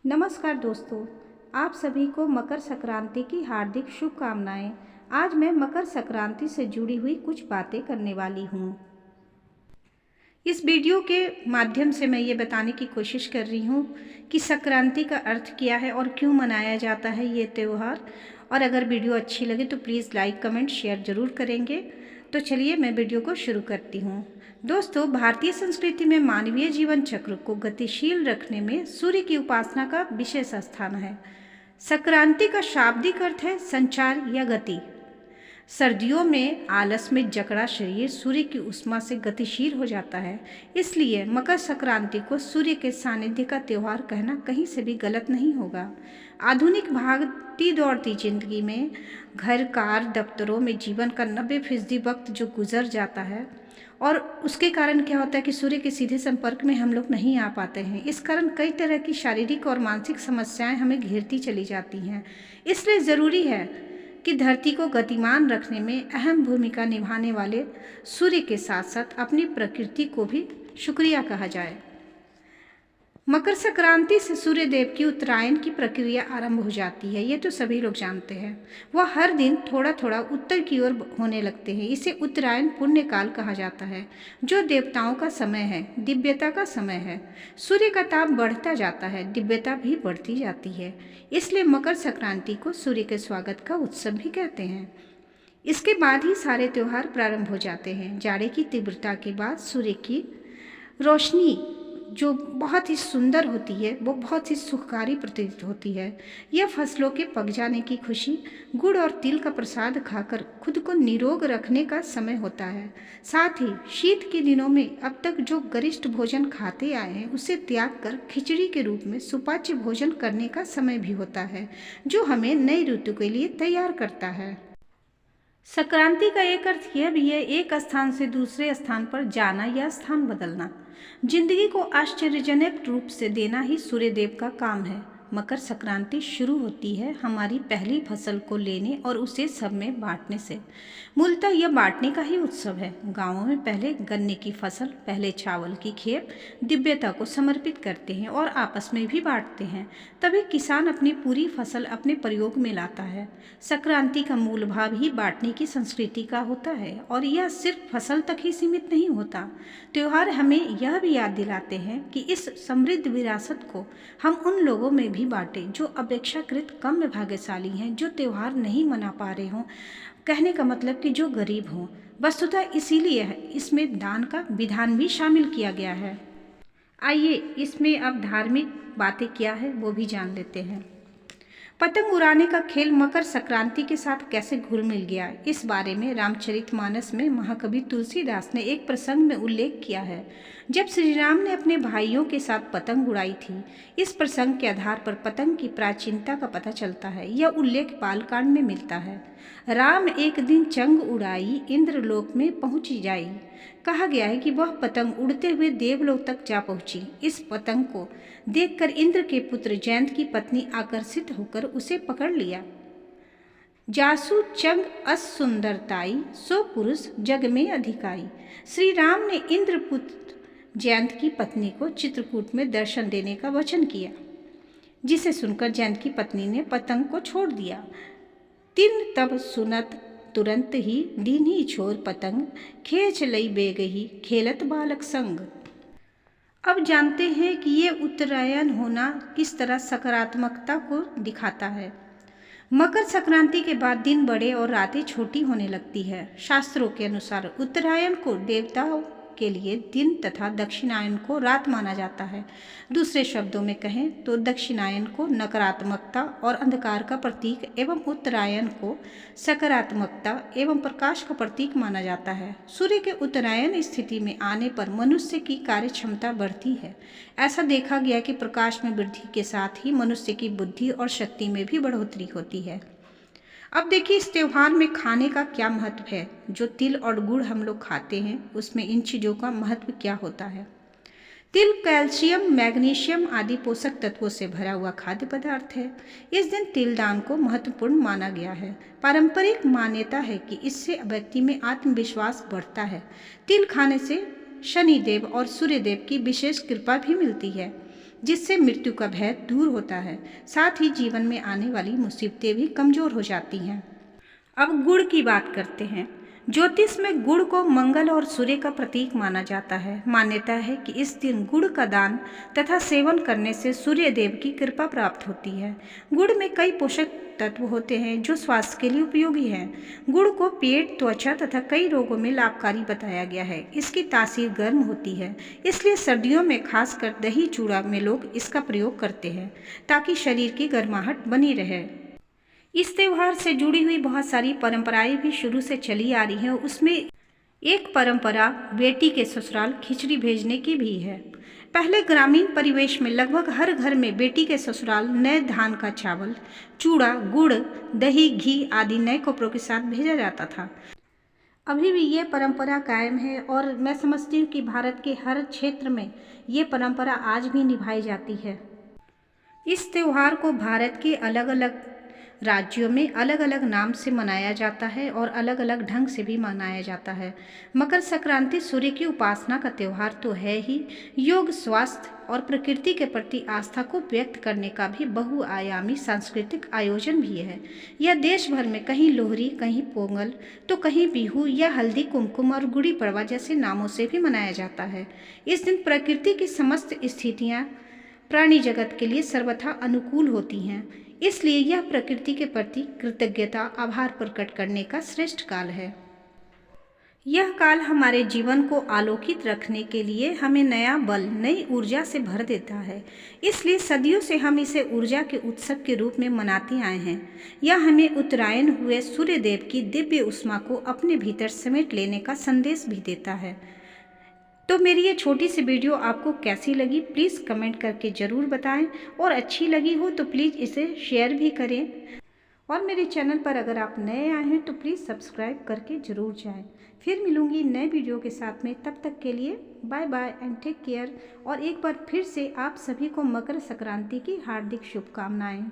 नमस्कार दोस्तों, आप सभी को मकर संक्रांति की हार्दिक शुभकामनाएं। आज मैं मकर संक्रांति से जुड़ी हुई कुछ बातें करने वाली हूँ। इस वीडियो के माध्यम से मैं ये बताने की कोशिश कर रही हूँ कि संक्रांति का अर्थ क्या है और क्यों मनाया जाता है ये त्यौहार। और अगर वीडियो अच्छी लगे तो प्लीज़ लाइक कमेंट शेयर ज़रूर करेंगे। तो चलिए मैं वीडियो को शुरू करती हूँ। दोस्तों, भारतीय संस्कृति में मानवीय जीवन चक्र को गतिशील रखने में सूर्य की उपासना का विशेष स्थान है। संक्रांति का शाब्दिक अर्थ है संचार या गति। सर्दियों में आलस में जकड़ा शरीर सूर्य की उष्मा से गतिशील हो जाता है। इसलिए मकर संक्रांति को सूर्य के सानिध्य का त्यौहार कहना कहीं से भी गलत नहीं होगा। आधुनिक भागती दौड़ती जिंदगी में घर कार दफ्तरों में जीवन का 90% वक्त जो गुजर जाता है, और उसके कारण क्या होता है कि सूर्य के सीधे संपर्क में हम लोग नहीं आ पाते हैं। इस कारण कई तरह की शारीरिक और मानसिक समस्याएं हमें घेरती चली जाती हैं। इसलिए ज़रूरी है कि धरती को गतिमान रखने में अहम भूमिका निभाने वाले सूर्य के साथ साथ अपनी प्रकृति को भी शुक्रिया कहा जाए। मकर संक्रांति से सूर्य देव की उत्तरायण की प्रक्रिया आरंभ हो जाती है। ये तो सभी लोग जानते हैं। वह हर दिन थोड़ा थोड़ा उत्तर की ओर होने लगते हैं। इसे उत्तरायण पुण्य काल कहा जाता है, जो देवताओं का समय है, दिव्यता का समय है। सूर्य का ताप बढ़ता जाता है, दिव्यता भी बढ़ती जाती है। इसलिए मकर संक्रांति को सूर्य के स्वागत का उत्सव भी कहते हैं। इसके बाद ही सारे त्यौहार प्रारंभ हो जाते हैं। जाड़े की तीव्रता के बाद सूर्य की रोशनी जो बहुत ही सुंदर होती है, वो बहुत ही सुखकारी प्रतीत होती है। यह फसलों के पक जाने की खुशी, गुड़ और तिल का प्रसाद खाकर खुद को निरोग रखने का समय होता है। साथ ही शीत के दिनों में अब तक जो गरिष्ठ भोजन खाते आए हैं, उसे त्याग कर खिचड़ी के रूप में सुपाच्य भोजन करने का समय भी होता है, जो हमें नई ऋतु के लिए तैयार करता है। संक्रांति का एक अर्थ यह भी है एक स्थान से दूसरे स्थान पर जाना या स्थान बदलना। जिंदगी को आश्चर्यजनक रूप से देना ही सूर्यदेव का काम है। मकर संक्रांति शुरू होती है हमारी पहली फसल को लेने और उसे सब में बांटने से। मूलतः यह बांटने का ही उत्सव है। गांवों में पहले गन्ने की फसल, पहले चावल की खेप दिव्यता को समर्पित करते हैं और आपस में भी बांटते हैं। तभी किसान अपनी पूरी फसल अपने प्रयोग में लाता है। संक्रांति का मूल भाव ही बांटने की संस्कृति का होता है, और यह सिर्फ फसल तक ही सीमित नहीं होता। त्योहार हमें यह भी याद दिलाते हैं कि इस समृद्ध विरासत को हम उन लोगों में भी बांटें जो अपेक्षाकृत कम भाग्यशाली हैं, जो त्यौहार नहीं मना पा रहे हों। कहने का मतलब कि जो गरीब हों। वस्तुतः इसीलिए है इसमें दान का विधान भी शामिल किया गया है। आइए इसमें अब धार्मिक बातें क्या है वो भी जान लेते हैं। पतंग उड़ाने का खेल मकर संक्रांति के साथ कैसे घुल मिल गया, इस बारे में रामचरितमानस में महाकवि तुलसीदास ने एक प्रसंग में उल्लेख किया है, जब श्री राम ने अपने भाइयों के साथ पतंग उड़ाई थी। इस प्रसंग के आधार पर पतंग की प्राचीनता का पता चलता है। यह उल्लेख बालकांड में मिलता है। राम एक दिन चंग उड़ाई, इंद्रलोक में पहुंची जाई। कहा गया है कि वह पतंग उड़ते हुए देवलोक तक जा पहुंची। इस पतंग को देखकर इंद्र के पुत्र जयंत की पत्नी आकर्षित होकर उसे पकड़ लिया। जासु चंग अस सुंदरताई, सो पुरुष जग में अधिकाई। श्री राम ने इंद्र पुत्र जयंत की पत्नी को चित्रकूट में दर्शन देने का वचन किया, जिसे सुनकर जयंत की पत्नी ने पतंग को छोड़ दिया। तिन तब सुनत तुरंत ही दीन्ही छोर पतंग, खेच लई बेगही खेलत बालक संग। अब जानते हैं कि ये उत्तरायण होना किस तरह सकारात्मकता को दिखाता है। मकर संक्रांति के बाद दिन बड़े और रातें छोटी होने लगती है। शास्त्रों के अनुसार उत्तरायण को देवताओं के लिए दिन तथा दक्षिणायन को रात माना जाता है। दूसरे शब्दों में कहें तो दक्षिणायन को नकारात्मकता और अंधकार का प्रतीक एवं उत्तरायण को सकारात्मकता एवं प्रकाश का प्रतीक माना जाता है। सूर्य के उत्तरायण स्थिति में आने पर मनुष्य की कार्य क्षमता बढ़ती है। ऐसा देखा गया कि प्रकाश में वृद्धि के साथ ही मनुष्य की बुद्धि और शक्ति में भी बढ़ोतरी होती है। अब देखिए इस त्यौहार में खाने का क्या महत्व है। जो तिल और गुड़ हम लोग खाते हैं, उसमें इन चीज़ों का महत्व क्या होता है। तिल कैल्शियम, मैग्नीशियम आदि पोषक तत्वों से भरा हुआ खाद्य पदार्थ है। इस दिन तिल दान को महत्वपूर्ण माना गया है। पारंपरिक मान्यता है कि इससे व्यक्ति में आत्मविश्वास बढ़ता है। तिल खाने से शनिदेव और सूर्यदेव की विशेष कृपा भी मिलती है। जिससे मृत्यु का भय दूर होता है। साथ ही जीवन में आने वाली मुसीबतें भी कमज़ोर हो जाती हैं। अब गुड़ की बात करते हैं। ज्योतिष में गुड़ को मंगल और सूर्य का प्रतीक माना जाता है। मान्यता है कि इस दिन गुड़ का दान तथा सेवन करने से सूर्य देव की कृपा प्राप्त होती है। गुड़ में कई पोषक तत्व होते हैं जो स्वास्थ्य के लिए उपयोगी हैं। गुड़ को पेट, त्वचा तथा कई रोगों में लाभकारी बताया गया है। इसकी तासीर गर्म होती है, इसलिए सर्दियों में खासकर दही चूड़ा में लोग इसका प्रयोग करते हैं ताकि शरीर की गर्माहट बनी रहे। इस त्यौहार से जुड़ी हुई बहुत सारी परंपराएं भी शुरू से चली आ रही हैं। उसमें एक परंपरा बेटी के ससुराल खिचड़ी भेजने की भी है। पहले ग्रामीण परिवेश में लगभग हर घर में बेटी के ससुराल नए धान का चावल, चूड़ा, गुड़, दही, घी आदि नए कपड़ों के साथ भेजा जाता था। अभी भी ये परंपरा कायम है और मैं समझती हूँ कि भारत के हर क्षेत्र में ये परंपरा आज भी निभाई जाती है। इस त्यौहार को भारत के अलग अलग राज्यों में अलग अलग नाम से मनाया जाता है और अलग अलग ढंग से भी मनाया जाता है। मकर संक्रांति सूर्य की उपासना का त्यौहार तो है ही, योग, स्वास्थ्य और प्रकृति के प्रति आस्था को व्यक्त करने का भी बहुआयामी सांस्कृतिक आयोजन भी है। यह देश भर में कहीं लोहरी, कहीं पोंगल तो कहीं बिहू या हल्दी कुमकुम और गुड़ी पड़वा जैसे नामों से भी मनाया जाता है। इस दिन प्रकृति की समस्त स्थितियाँ प्राणी जगत के लिए सर्वथा अनुकूल होती हैं, इसलिए यह प्रकृति के प्रति कृतज्ञता, आभार प्रकट करने का श्रेष्ठ काल है। यह काल हमारे जीवन को आलोकित रखने के लिए हमें नया बल, नई ऊर्जा से भर देता है। इसलिए सदियों से हम इसे ऊर्जा के उत्सव के रूप में मनाते आए हैं। यह हमें उत्तरायण हुए सूर्य देव की दिव्य ऊष्मा को अपने भीतर समेट लेने का संदेश भी देता है। तो मेरी ये छोटी सी वीडियो आपको कैसी लगी प्लीज़ कमेंट करके ज़रूर बताएं, और अच्छी लगी हो तो प्लीज़ इसे शेयर भी करें। और मेरे चैनल पर अगर आप नए आए हैं तो प्लीज़ सब्सक्राइब करके ज़रूर जाएं। फिर मिलूंगी नए वीडियो के साथ में, तब तक के लिए bye bye and take care. और एक बार फिर से आप सभी को मकर संक्रांति की हार्दिक शुभकामनाएँ।